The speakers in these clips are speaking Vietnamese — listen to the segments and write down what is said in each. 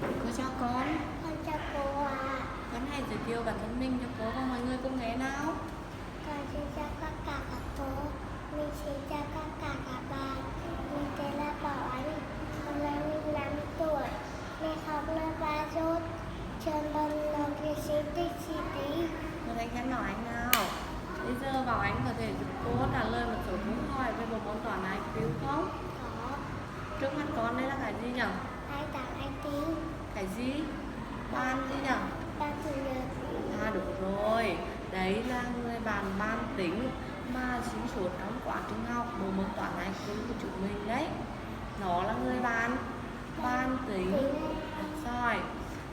Cô chào con. Con chào cô ạ. Con hãy giới thiệu bản thân mình cho cô và mọi người cùng nghe nào. Con xin chào các cô. Mình xin chào các bạn. Mình tên là Bảo Ánh. Hôm nay mình 5 tuổi. Mình học lớp 3 rồi. Trường mầm non Việt Sinh Tích Sĩ Tí. Cô Thanh khẽ nói anh nào. Bây giờ Bảo Ánh có thể giúp cô trả lời một số câu hỏi về bộ môn toán IQ không? Có Trước mắt con đây là cái gì nhỉ? 28 anh tín. Cái gì? Ban gì nhỉ? Ban chủ nhật. À đúng rồi. Đấy là người bạn ban tính mà xuyên suốt trong quá trình học bộ môn toán IQ của chúng mình đấy. Nó là người bạn ban tính. Rồi.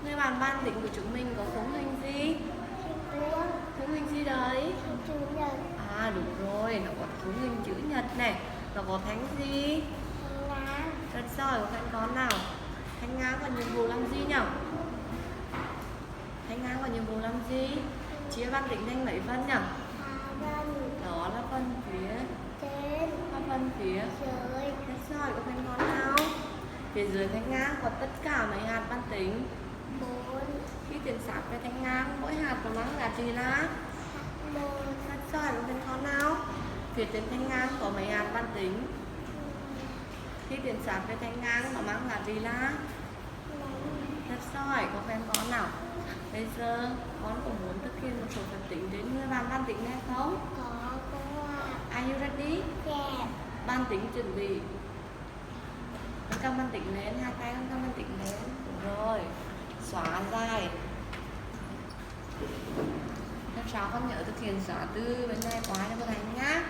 Người bạn ban tính của chúng mình có khung hình gì? Khung hình gì đấy? Chủ nhật. À đúng rồi, nó có khung hình chữ nhật này. Nó có thánh gì? Ngán. Rất giỏi của các con nào. Thanh ngang có nhiệm vụ làm gì nhỉ? Thanh ngang có nhiệm vụ làm gì? Chia ban tính thành mấy phần nhỉ? Vân. Đó là phần phía Trên. và phần phía Dưới. rất giỏi của các con nào. Phía dưới thanh ngang có tất cả mấy hạt ban tính. 4. Khi chuyển sát về thanh ngang, mỗi hạt có mang là gì là? 1. Rất giỏi của các con nào. Phía trên thanh ngang có mấy hạt ban tính. Khi chuyển sát về thanh ngang nó mang là gì là? Rất giỏi của các con nào. Bây giờ con có muốn thực hiện một số phép tính đến người bạn ban tính hay không? Có cô ạ. Are you ready? Dạ. Ban tính chuẩn bị. Con cầm ban tính lên, hai tay con cầm ban tính lên. Đúng rồi. Xóa dài. Hôm sau con nhớ thực hiện xóa từ bên này qua cho cô Thành nhá.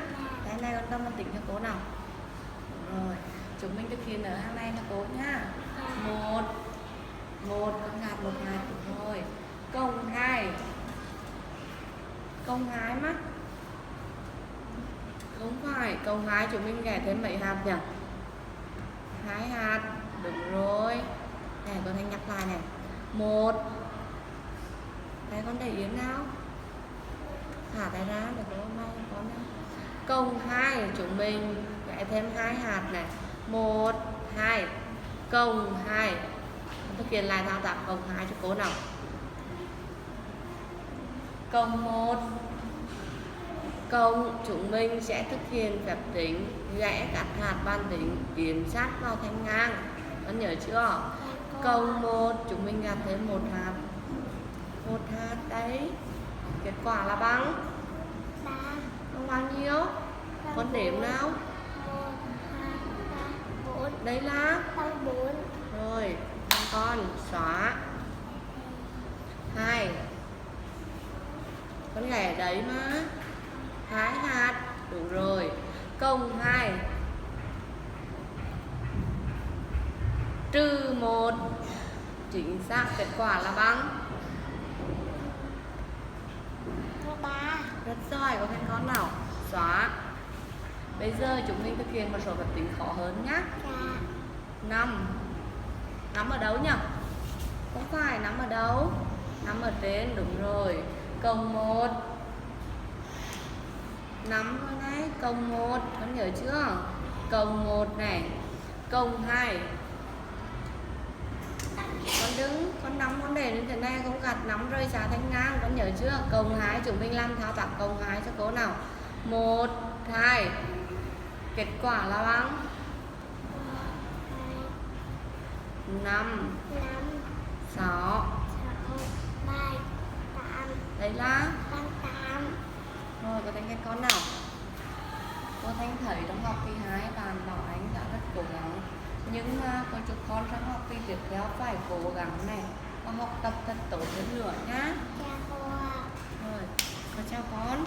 Cái này con cầm ban tính cho cô nào. Đúng rồi. Chúng mình thực hiện ở hàng này cho cô nhá. Một con hạt một hạt đúng rồi. Cộng 2 mắt không phải, cộng 2 chúng mình ghẻ thêm mấy hạt nhỉ? 2 hạt đúng rồi. Này con Thanh nhắc lại này. 1 đây con để yếm nào, thả tay ra để có may con nào. Cộng 2 chúng mình ghẻ thêm 2 hạt này. 1 2 cộng 2. Thực hiện lại thao tác cộng 2 cho cô nào. Cộng 1 cộng chúng mình sẽ thực hiện phép tính ghẽ các hạt ban tính tiến sát vào thanh ngang. Con nhớ chưa? Cộng 1 chúng mình gạt thêm một hạt. Một hạt đấy. Kết quả là bằng 3. bằng bao nhiêu? Con đếm nào. 1 2 3 4. Đây là Bằng 4. rồi. Con xóa 2. Con ghẻ đấy mà. 2 hạt. Đúng rồi. Cộng 2 trừ 1. Chính xác, kết quả là bằng 3. rất giỏi của các con nào. Xóa. Bây giờ chúng mình thực hiện một số phép tính khó hơn nhé. Dạ. 5 nắm ở đâu nhỉ? Không phải, nắm ở đâu? Nắm ở trên, đúng rồi. Cộng 1 nắm thôi này. Cộng 1 con nhớ chưa? Cộng 1 này. Cộng 2 con đứng, con nắm con để như thế này, không gạt nắm rơi xa thanh ngang, con nhớ chưa? Cộng 2 chúng mình làm thao tác cộng 2 cho cô nào. 1 2 kết quả là bằng 5 5 6. 6 7 8. Đấy là Bằng 8. rồi. Cô Thanh các con nào. Cô Thanh thấy trong học kỳ 2 bạn Bảo Ánh đã rất cố gắng, nhưng mà cô chúc con trong học kỳ tiếp theo phải cố gắng này và học tập thật tốt hơn nữa nhá. Dạ cô ạ. Rồi, cô chào con.